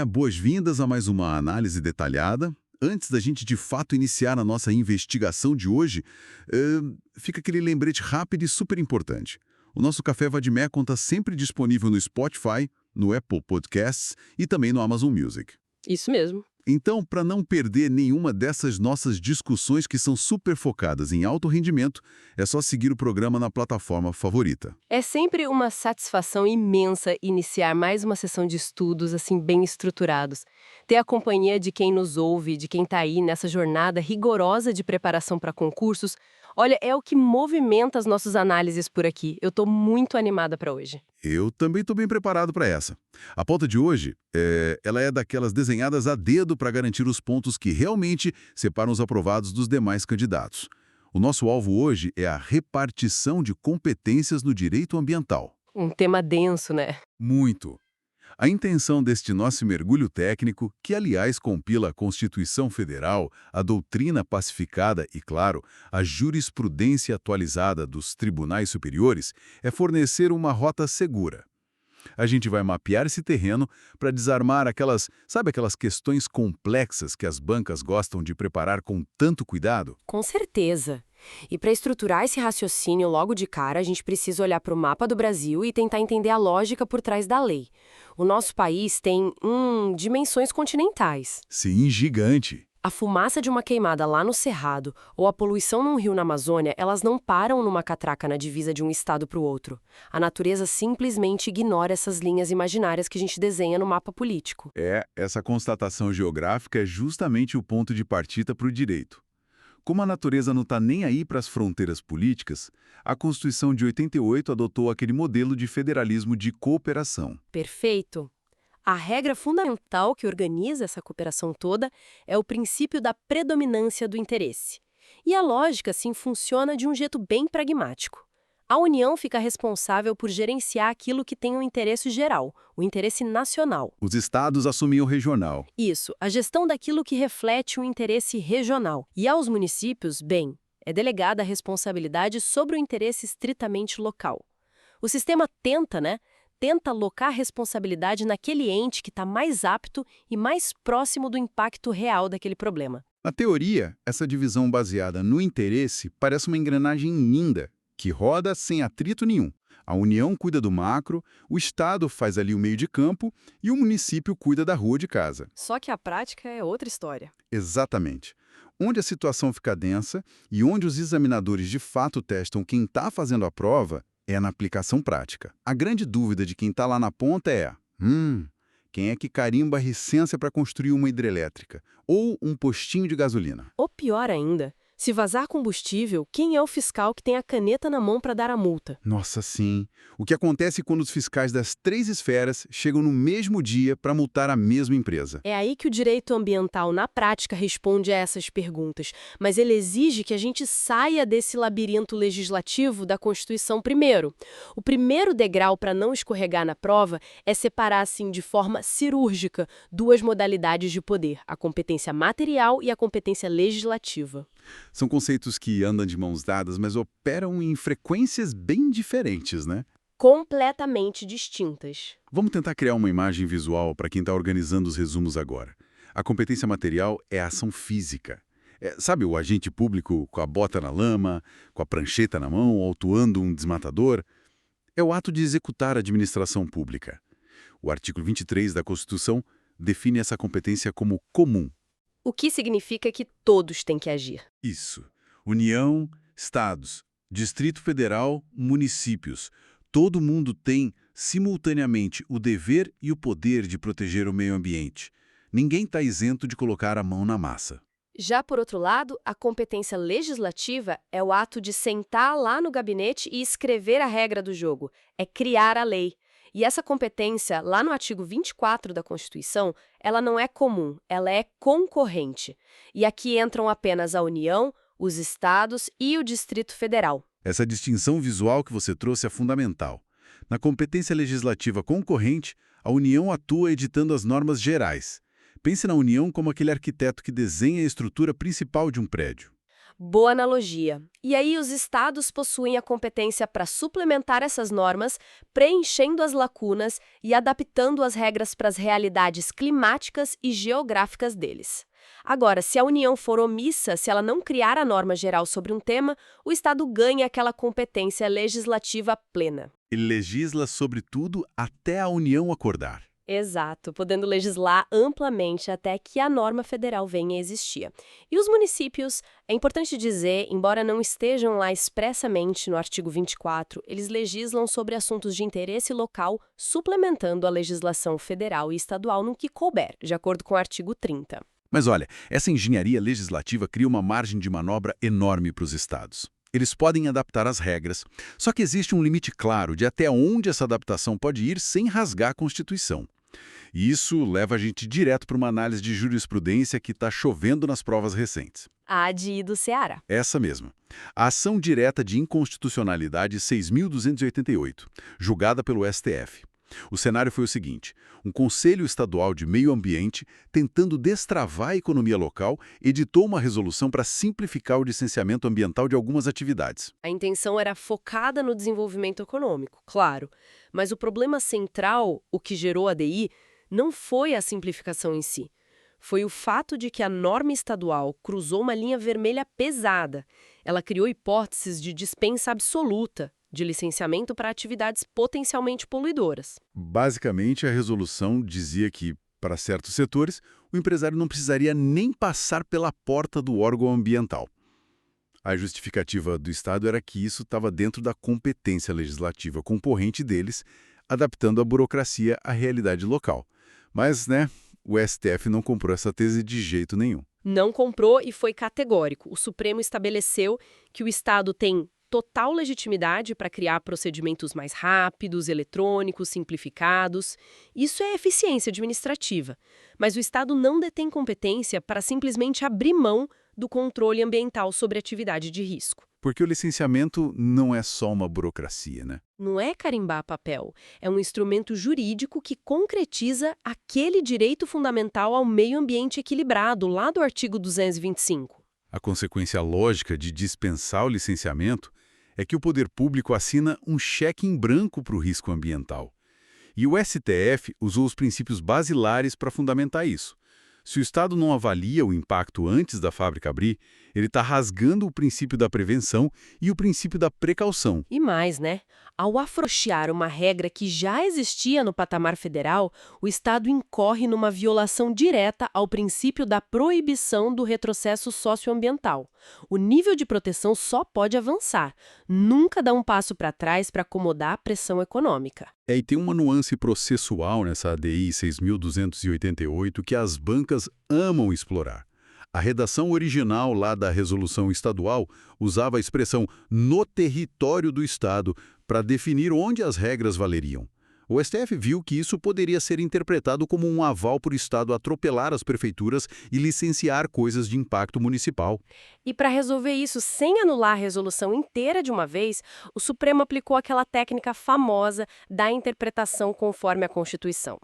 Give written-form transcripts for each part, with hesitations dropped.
Boas-vindas a mais uma análise detalhada. Antes da gente de fato iniciar a nossa investigação de hoje, fica aquele lembrete rápido e super importante. O nosso Café Vadimé conta sempre disponível no Spotify, no Apple Podcasts e também no Amazon Music. Isso mesmo. Então, para não perder nenhuma dessas nossas discussões que são super focadas em alto rendimento, é só seguir o programa na plataforma favorita. É sempre uma satisfação imensa iniciar mais uma sessão de estudos assim bem estruturados. Ter a companhia de quem nos ouve, de quem está aí nessa jornada rigorosa de preparação para concursos, olha, é o que movimenta as nossas análises por aqui. Eu estou muito animada para hoje. Eu também estou bem preparado para essa. A pauta de hoje, ela é daquelas desenhadas a dedo para garantir os pontos que realmente separam os aprovados dos demais candidatos. O nosso alvo hoje é a repartição de competências no direito ambiental. Um tema denso, né? Muito. A intenção deste nosso mergulho técnico, que aliás compila a Constituição Federal, a doutrina pacificada e, claro, a jurisprudência atualizada dos tribunais superiores, é fornecer uma rota segura. A gente vai mapear esse terreno para desarmar aquelas questões complexas que as bancas gostam de preparar com tanto cuidado? Com certeza. E para estruturar esse raciocínio logo de cara, a gente precisa olhar para o mapa do Brasil e tentar entender a lógica por trás da lei. O nosso país tem, dimensões continentais. Sim, gigante. A fumaça de uma queimada lá no Cerrado ou a poluição num rio na Amazônia, elas não param numa catraca na divisa de um estado para o outro. A natureza simplesmente ignora essas linhas imaginárias que a gente desenha no mapa político. Essa constatação geográfica é justamente o ponto de partida para o direito. Como a natureza não está nem aí para as fronteiras políticas, a Constituição de 88 adotou aquele modelo de federalismo de cooperação. Perfeito. A regra fundamental que organiza essa cooperação toda é o princípio da predominância do interesse. E a lógica, assim, funciona de um jeito bem pragmático. A União fica responsável por gerenciar aquilo que tem um interesse geral, o interesse nacional. Os estados assumem o regional. Isso, a gestão daquilo que reflete o interesse regional. E aos municípios, bem, é delegada a responsabilidade sobre o interesse estritamente local. O sistema tenta alocar a responsabilidade naquele ente que está mais apto e mais próximo do impacto real daquele problema. Na teoria, essa divisão baseada no interesse parece uma engrenagem linda, que roda sem atrito nenhum. A União cuida do macro, o Estado faz ali o meio de campo e o município cuida da rua de casa. Só que a prática é outra história. Exatamente. Onde a situação fica densa e onde os examinadores de fato testam quem está fazendo a prova é na aplicação prática. A grande dúvida de quem está lá na ponta é: quem é que carimba a licença para construir uma hidrelétrica? Ou um postinho de gasolina? Ou pior ainda, se vazar combustível, quem é o fiscal que tem a caneta na mão para dar a multa? Nossa, sim. O que acontece quando os fiscais das 3 esferas chegam no mesmo dia para multar a mesma empresa? É aí que o direito ambiental, na prática, responde a essas perguntas. Mas ele exige que a gente saia desse labirinto legislativo da Constituição primeiro. O primeiro degrau para não escorregar na prova é separar, assim, de forma cirúrgica, duas modalidades de poder, a competência material e a competência legislativa. São conceitos que andam de mãos dadas, mas operam em frequências bem diferentes, né? Completamente distintas. Vamos tentar criar uma imagem visual para quem está organizando os resumos agora. A competência material é a ação física. Sabe o agente público com a bota na lama, com a prancheta na mão, autuando um desmatador? É o ato de executar a administração pública. O artigo 23 da Constituição define essa competência como comum. O que significa que todos têm que agir. Isso. União, estados, Distrito Federal, municípios. Todo mundo tem, simultaneamente, o dever e o poder de proteger o meio ambiente. Ninguém está isento de colocar a mão na massa. Já por outro lado, a competência legislativa é o ato de sentar lá no gabinete e escrever a regra do jogo. É criar a lei. E essa competência, lá no artigo 24 da Constituição, ela não é comum, ela é concorrente. E aqui entram apenas a União, os estados e o Distrito Federal. Essa distinção visual que você trouxe é fundamental. Na competência legislativa concorrente, a União atua editando as normas gerais. Pense na União como aquele arquiteto que desenha a estrutura principal de um prédio. Boa analogia. E aí, os estados possuem a competência para suplementar essas normas, preenchendo as lacunas e adaptando as regras para as realidades climáticas e geográficas deles. Agora, se a União for omissa, se ela não criar a norma geral sobre um tema, o Estado ganha aquela competência legislativa plena. Ele legisla sobre tudo até a União acordar. Exato, podendo legislar amplamente até que a norma federal venha a existir. E os municípios, é importante dizer, embora não estejam lá expressamente no artigo 24, eles legislam sobre assuntos de interesse local, suplementando a legislação federal e estadual no que couber, de acordo com o artigo 30. Mas olha, essa engenharia legislativa cria uma margem de manobra enorme para os estados. Eles podem adaptar as regras, só que existe um limite claro de até onde essa adaptação pode ir sem rasgar a Constituição. E isso leva a gente direto para uma análise de jurisprudência que está chovendo nas provas recentes. A ADI do Ceará. Essa mesma. A ação direta de inconstitucionalidade 6.288, julgada pelo STF. O cenário foi o seguinte: um Conselho Estadual de Meio Ambiente, tentando destravar a economia local, editou uma resolução para simplificar o licenciamento ambiental de algumas atividades. A intenção era focada no desenvolvimento econômico, claro, mas o problema central, o que gerou a ADI, não foi a simplificação em si. Foi o fato de que a norma estadual cruzou uma linha vermelha pesada. Ela criou hipóteses de dispensa absoluta de licenciamento para atividades potencialmente poluidoras. Basicamente, a resolução dizia que, para certos setores, o empresário não precisaria nem passar pela porta do órgão ambiental. A justificativa do Estado era que isso estava dentro da competência legislativa concorrente deles, adaptando a burocracia à realidade local. Mas, o STF não comprou essa tese de jeito nenhum. Não comprou e foi categórico. O Supremo estabeleceu que o Estado tem total legitimidade para criar procedimentos mais rápidos, eletrônicos, simplificados. Isso é eficiência administrativa. Mas o Estado não detém competência para simplesmente abrir mão do controle ambiental sobre atividade de risco. Porque o licenciamento não é só uma burocracia, né? Não é carimbar papel, é um instrumento jurídico que concretiza aquele direito fundamental ao meio ambiente equilibrado, lá do artigo 225. A consequência lógica de dispensar o licenciamento é que o poder público assina um cheque em branco para o risco ambiental. E o STF usou os princípios basilares para fundamentar isso. Se o Estado não avalia o impacto antes da fábrica abrir, ele está rasgando o princípio da prevenção e o princípio da precaução. E mais, ao afrouxar uma regra que já existia no patamar federal, o Estado incorre numa violação direta ao princípio da proibição do retrocesso socioambiental. O nível de proteção só pode avançar, nunca dá um passo para trás para acomodar a pressão econômica. E tem uma nuance processual nessa ADI 6.288 que as bancas amam explorar. A redação original lá da resolução estadual usava a expressão "no território do Estado" para definir onde as regras valeriam. O STF viu que isso poderia ser interpretado como um aval para o Estado atropelar as prefeituras e licenciar coisas de impacto municipal. E para resolver isso sem anular a resolução inteira de uma vez, o Supremo aplicou aquela técnica famosa da interpretação conforme a Constituição.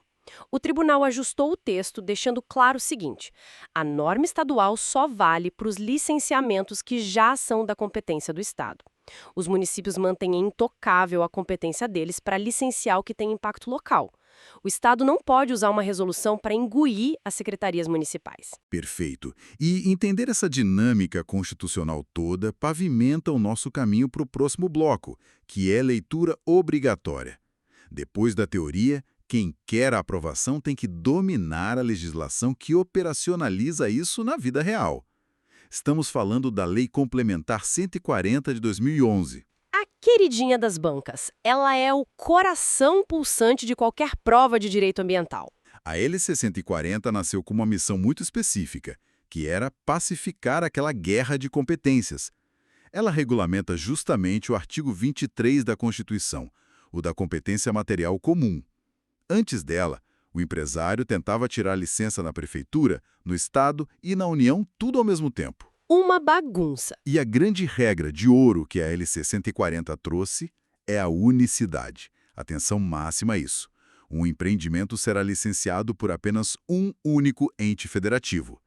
O tribunal ajustou o texto, deixando claro o seguinte: a norma estadual só vale para os licenciamentos que já são da competência do Estado. Os municípios mantêm intocável a competência deles para licenciar o que tem impacto local. O Estado não pode usar uma resolução para engolir as secretarias municipais. Perfeito. E entender essa dinâmica constitucional toda pavimenta o nosso caminho para o próximo bloco, que é leitura obrigatória. Depois da teoria, quem quer a aprovação tem que dominar a legislação que operacionaliza isso na vida real. Estamos falando da Lei Complementar 140 de 2011. A queridinha das bancas. Ela é o coração pulsante de qualquer prova de direito ambiental. A LC 140 nasceu com uma missão muito específica, que era pacificar aquela guerra de competências. Ela regulamenta justamente o artigo 23 da Constituição, o da competência material comum. Antes dela, o empresário tentava tirar licença na prefeitura, no Estado e na União, tudo ao mesmo tempo. Uma bagunça. E a grande regra de ouro que a LC 140 trouxe é a unicidade. Atenção máxima a isso. Um empreendimento será licenciado por apenas um único ente federativo.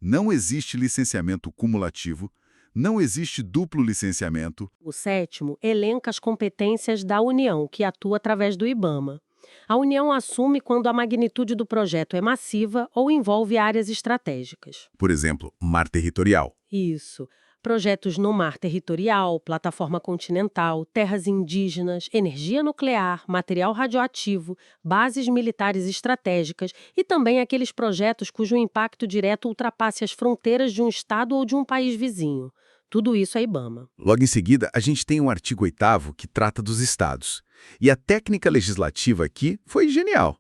Não existe licenciamento cumulativo, Não existe duplo licenciamento. O sétimo elenca as competências da União, que atua através do IBAMA. A União assume quando a magnitude do projeto é massiva ou envolve áreas estratégicas. Por exemplo, mar territorial. Isso. Projetos no mar territorial, plataforma continental, terras indígenas, energia nuclear, material radioativo, bases militares estratégicas e também aqueles projetos cujo impacto direto ultrapasse as fronteiras de um estado ou de um país vizinho. Tudo isso é IBAMA. Logo em seguida, a gente tem o artigo 8º que trata dos estados. E a técnica legislativa aqui foi genial.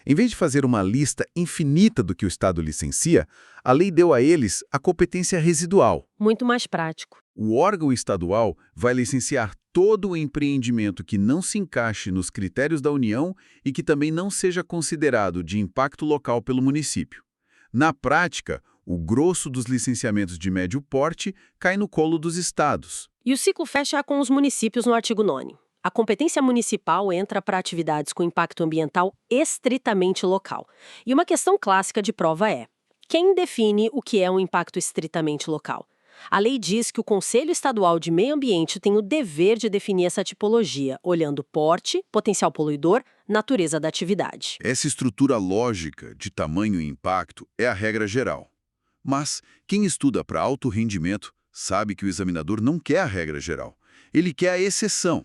Em vez de fazer uma lista infinita do que o Estado licencia, a lei deu a eles a competência residual. Muito mais prático. O órgão estadual vai licenciar todo o empreendimento que não se encaixe nos critérios da União e que também não seja considerado de impacto local pelo município. Na prática, o grosso dos licenciamentos de médio porte cai no colo dos estados. E o ciclo fecha com os municípios no artigo 9º. A competência municipal entra para atividades com impacto ambiental estritamente local. E uma questão clássica de prova é: quem define o que é um impacto estritamente local? A lei diz que o Conselho Estadual de Meio Ambiente tem o dever de definir essa tipologia, olhando porte, potencial poluidor, natureza da atividade. Essa estrutura lógica de tamanho e impacto é a regra geral. Mas quem estuda para alto rendimento sabe que o examinador não quer a regra geral. Ele quer a exceção.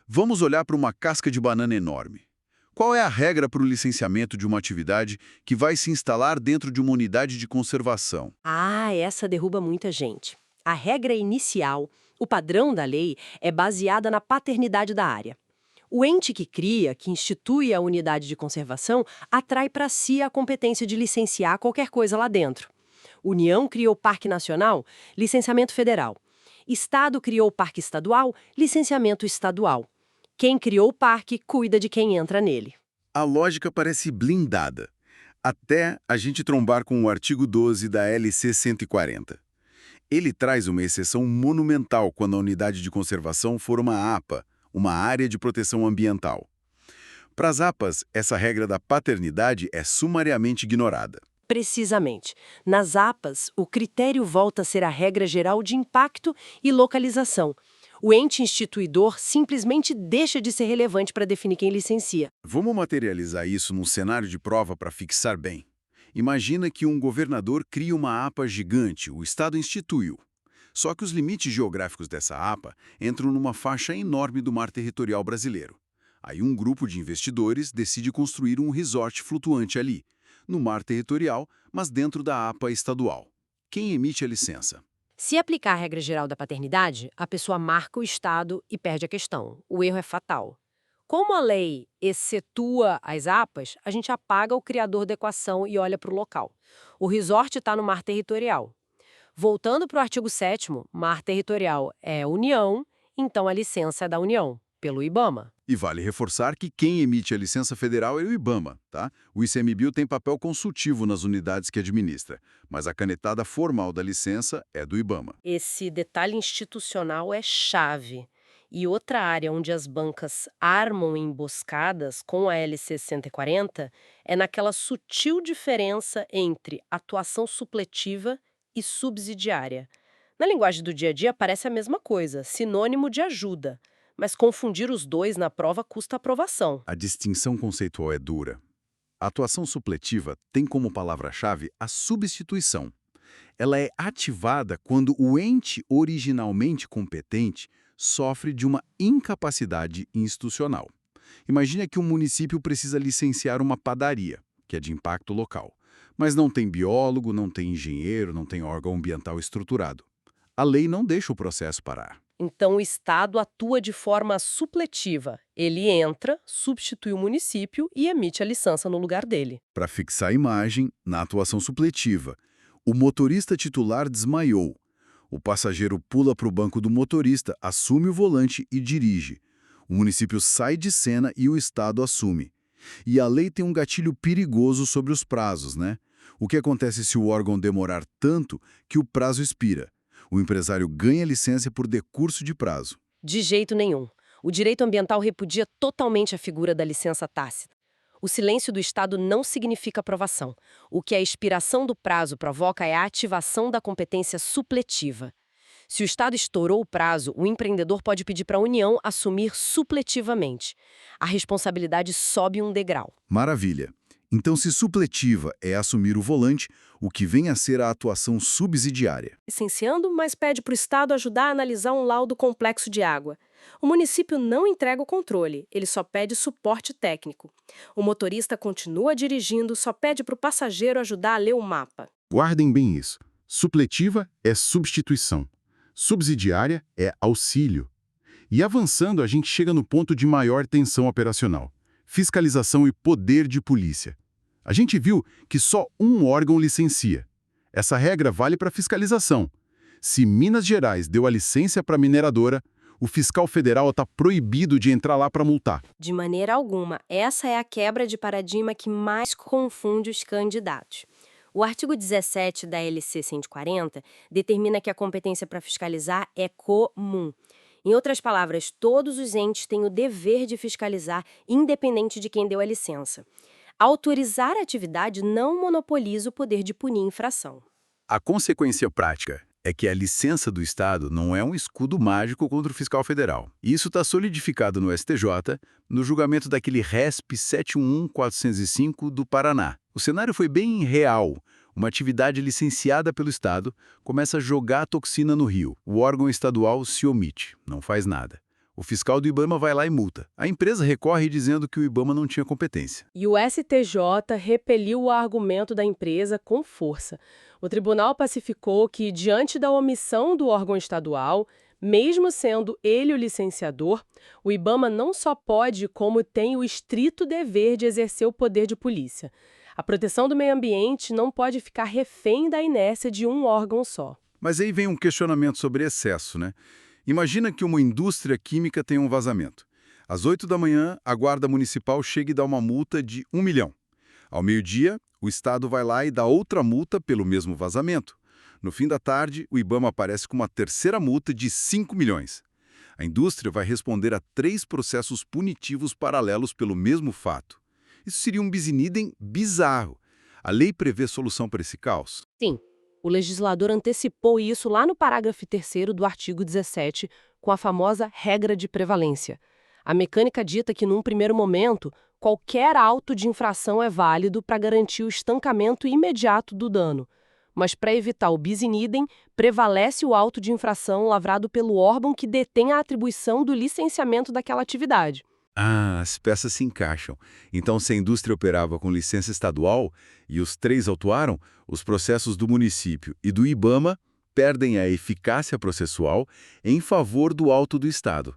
Vamos olhar para uma casca de banana enorme. Qual é a regra para o licenciamento de uma atividade que vai se instalar dentro de uma unidade de conservação? Essa derruba muita gente. A regra inicial, o padrão da lei, é baseada na paternidade da área. O ente que cria, que institui a unidade de conservação, atrai para si a competência de licenciar qualquer coisa lá dentro. União criou o Parque Nacional, licenciamento federal. Estado criou o Parque Estadual, licenciamento estadual. Quem criou o parque cuida de quem entra nele. A lógica parece blindada, até a gente trombar com o artigo 12 da LC 140. Ele traz uma exceção monumental quando a unidade de conservação for uma APA, uma área de proteção ambiental. Para as APAs, essa regra da paternidade é sumariamente ignorada. Precisamente. Nas APAs, o critério volta a ser a regra geral de impacto e localização. O ente instituidor simplesmente deixa de ser relevante para definir quem licencia. Vamos materializar isso num cenário de prova para fixar bem. Imagina que um governador cria uma APA gigante, o Estado institui-o. Só que os limites geográficos dessa APA entram numa faixa enorme do mar territorial brasileiro. Aí um grupo de investidores decide construir um resort flutuante ali, no mar territorial, mas dentro da APA estadual. Quem emite a licença? Se aplicar a regra geral da paternidade, a pessoa marca o Estado e perde a questão. O erro é fatal. Como a lei excetua as APAs, a gente apaga o criador da equação e olha para o local. O resort está no mar territorial. Voltando para o artigo 7º, mar territorial é União, então a licença é da União, pelo IBAMA. E vale reforçar que quem emite a licença federal é o IBAMA, tá? O ICMBio tem papel consultivo nas unidades que administra, mas a canetada formal da licença é do IBAMA. Esse detalhe institucional é chave. E outra área onde as bancas armam emboscadas com a LC 140 é naquela sutil diferença entre atuação supletiva e subsidiária. Na linguagem do dia a dia parece a mesma coisa, sinônimo de ajuda. Mas confundir os dois na prova custa aprovação. A distinção conceitual é dura. A atuação supletiva tem como palavra-chave a substituição. Ela é ativada quando o ente originalmente competente sofre de uma incapacidade institucional. Imagine que um município precisa licenciar uma padaria, que é de impacto local, mas não tem biólogo, não tem engenheiro, não tem órgão ambiental estruturado. A lei não deixa o processo parar. Então, o Estado atua de forma supletiva. Ele entra, substitui o município e emite a licença no lugar dele. Para fixar a imagem, na atuação supletiva, o motorista titular desmaiou. O passageiro pula para o banco do motorista, assume o volante e dirige. O município sai de cena e o Estado assume. E a lei tem um gatilho perigoso sobre os prazos, né? O que acontece se o órgão demorar tanto que o prazo expira? O empresário ganha licença por decurso de prazo. De jeito nenhum. O direito ambiental repudia totalmente a figura da licença tácita. O silêncio do Estado não significa aprovação. O que a expiração do prazo provoca é a ativação da competência supletiva. Se o Estado estourou o prazo, o empreendedor pode pedir para a União assumir supletivamente. A responsabilidade sobe um degrau. Maravilha. Então, se supletiva é assumir o volante, o que vem a ser a atuação subsidiária? Licenciando, mas pede para o Estado ajudar a analisar um laudo complexo de água. O município não entrega o controle, ele só pede suporte técnico. O motorista continua dirigindo, só pede para o passageiro ajudar a ler o mapa. Guardem bem isso. Supletiva é substituição. Subsidiária é auxílio. E avançando, a gente chega no ponto de maior tensão operacional: fiscalização e poder de polícia. A gente viu que só um órgão licencia. Essa regra vale para fiscalização. Se Minas Gerais deu a licença para a mineradora, o fiscal federal está proibido de entrar lá para multar. De maneira alguma, essa é a quebra de paradigma que mais confunde os candidatos. O artigo 17 da LC 140 determina que a competência para fiscalizar é comum. Em outras palavras, todos os entes têm o dever de fiscalizar, independente de quem deu a licença. Autorizar a atividade não monopoliza o poder de punir infração. A consequência prática é que a licença do Estado não é um escudo mágico contra o fiscal federal. Isso está solidificado no STJ, no julgamento daquele RESP 711405 do Paraná. O cenário foi bem real. Uma atividade licenciada pelo Estado começa a jogar toxina no rio. O órgão estadual se omite, não faz nada. O fiscal do IBAMA vai lá e multa. A empresa recorre dizendo que o IBAMA não tinha competência. E o STJ repeliu o argumento da empresa com força. O tribunal pacificou que, diante da omissão do órgão estadual, mesmo sendo ele o licenciador, o IBAMA não só pode, como tem o estrito dever de exercer o poder de polícia. A proteção do meio ambiente não pode ficar refém da inércia de um órgão só. Mas aí vem um questionamento sobre excesso, né? Imagina que uma indústria química tem um vazamento. Às 8 da manhã, a Guarda Municipal chega e dá uma multa de 1 milhão. Ao meio-dia, o Estado vai lá e dá outra multa pelo mesmo vazamento. No fim da tarde, o IBAMA aparece com uma terceira multa de 5 milhões. A indústria vai responder a 3 processos punitivos paralelos pelo mesmo fato. Isso seria um bis in idem bizarro. A lei prevê solução para esse caos? Sim, o legislador antecipou isso lá no parágrafo 3º do artigo 17, com a famosa regra de prevalência. A mecânica dita que, num primeiro momento, qualquer auto de infração é válido para garantir o estancamento imediato do dano. Mas, para evitar o bis in idem, prevalece o auto de infração lavrado pelo órgão que detém a atribuição do licenciamento daquela atividade. Ah, as peças se encaixam. Então, se a indústria operava com licença estadual e os 3 autuaram, os processos do município e do IBAMA perdem a eficácia processual em favor do auto do Estado.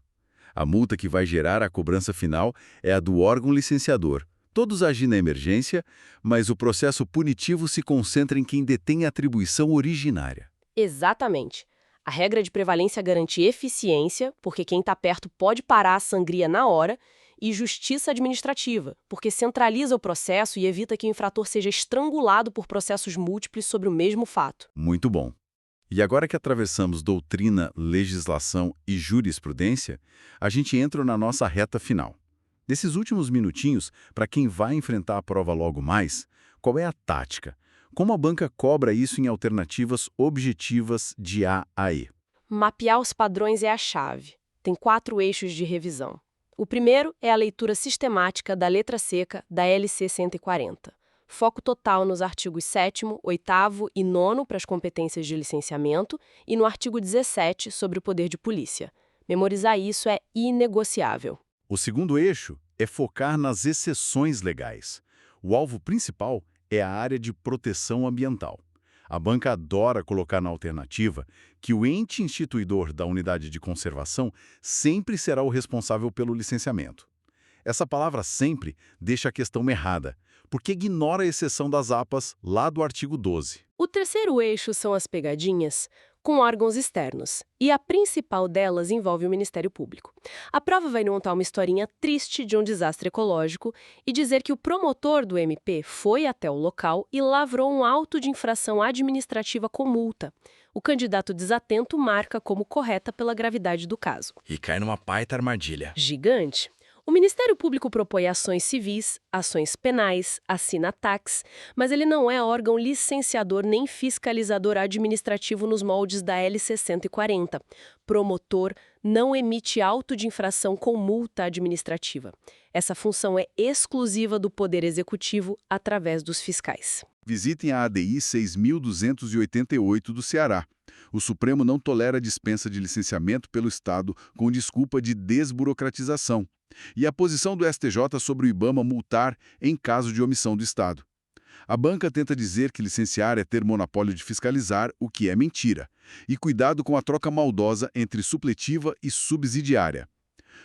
A multa que vai gerar a cobrança final é a do órgão licenciador. Todos agem na emergência, mas o processo punitivo se concentra em quem detém a atribuição originária. Exatamente. A regra de prevalência garante eficiência, porque quem está perto pode parar a sangria na hora, e justiça administrativa, porque centraliza o processo e evita que o infrator seja estrangulado por processos múltiplos sobre o mesmo fato. Muito bom. E agora que atravessamos doutrina, legislação e jurisprudência, a gente entra na nossa reta final. Nesses últimos minutinhos, para quem vai enfrentar a prova logo mais, qual é a tática? Como a banca cobra isso em alternativas objetivas de A a E? Mapear os padrões é a chave. Tem 4 eixos de revisão. O primeiro é a leitura sistemática da letra seca da LC 140. Foco total nos artigos 7º, 8º e 9º para as competências de licenciamento e no artigo 17 sobre o poder de polícia. Memorizar isso é inegociável. O segundo eixo é focar nas exceções legais. O alvo principal é a área de proteção ambiental. A banca adora colocar na alternativa que o ente instituidor da unidade de conservação sempre será o responsável pelo licenciamento. Essa palavra sempre deixa a questão errada, porque ignora a exceção das APAs lá do artigo 12. O terceiro eixo são as pegadinhas com órgãos externos, e a principal delas envolve o Ministério Público. A prova vai montar uma historinha triste de um desastre ecológico e dizer que o promotor do MP foi até o local e lavrou um auto de infração administrativa com multa. O candidato desatento marca como correta pela gravidade do caso. E cai numa baita armadilha. Gigante. O Ministério Público propõe ações civis, ações penais, assina ataques, mas ele não é órgão licenciador nem fiscalizador administrativo nos moldes da LC 140. Promotor não emite auto de infração com multa administrativa. Essa função é exclusiva do Poder Executivo através dos fiscais. Visitem a ADI 6.288 do Ceará. O Supremo não tolera dispensa de licenciamento pelo Estado com desculpa de desburocratização. E a posição do STJ sobre o IBAMA multar em caso de omissão do Estado. A banca tenta dizer que licenciar é ter monopólio de fiscalizar, o que é mentira. E cuidado com a troca maldosa entre supletiva e subsidiária.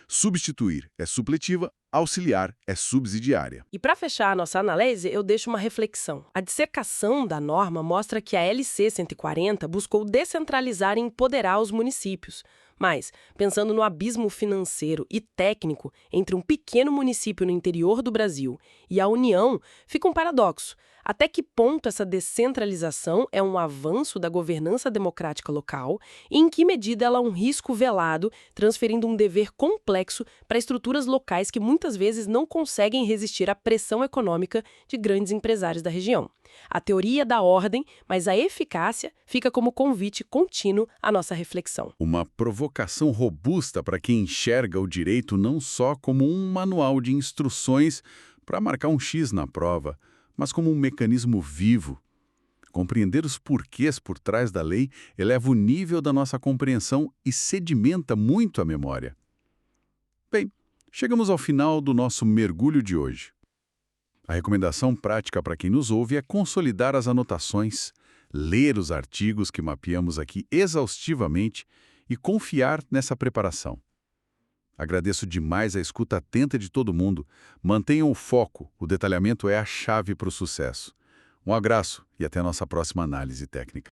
Substituir é supletiva, auxiliar é subsidiária. E para fechar a nossa análise, eu deixo uma reflexão. A dissecação da norma mostra que a LC 140 buscou descentralizar e empoderar os municípios. Mas, pensando no abismo financeiro e técnico entre um pequeno município no interior do Brasil e a União, fica um paradoxo. Até que ponto essa descentralização é um avanço da governança democrática local e em que medida ela é um risco velado, transferindo um dever complexo para estruturas locais que muitas vezes não conseguem resistir à pressão econômica de grandes empresários da região. A teoria dá ordem, mas a eficácia fica como convite contínuo à nossa reflexão. Uma provocação robusta para quem enxerga o direito não só como um manual de instruções para marcar um X na prova, mas como um mecanismo vivo. Compreender os porquês por trás da lei eleva o nível da nossa compreensão e sedimenta muito a memória. Bem, chegamos ao final do nosso mergulho de hoje. A recomendação prática para quem nos ouve é consolidar as anotações, ler os artigos que mapeamos aqui exaustivamente e confiar nessa preparação. Agradeço demais a escuta atenta de todo mundo. Mantenham o foco, o detalhamento é a chave para o sucesso. Um abraço e até a nossa próxima análise técnica.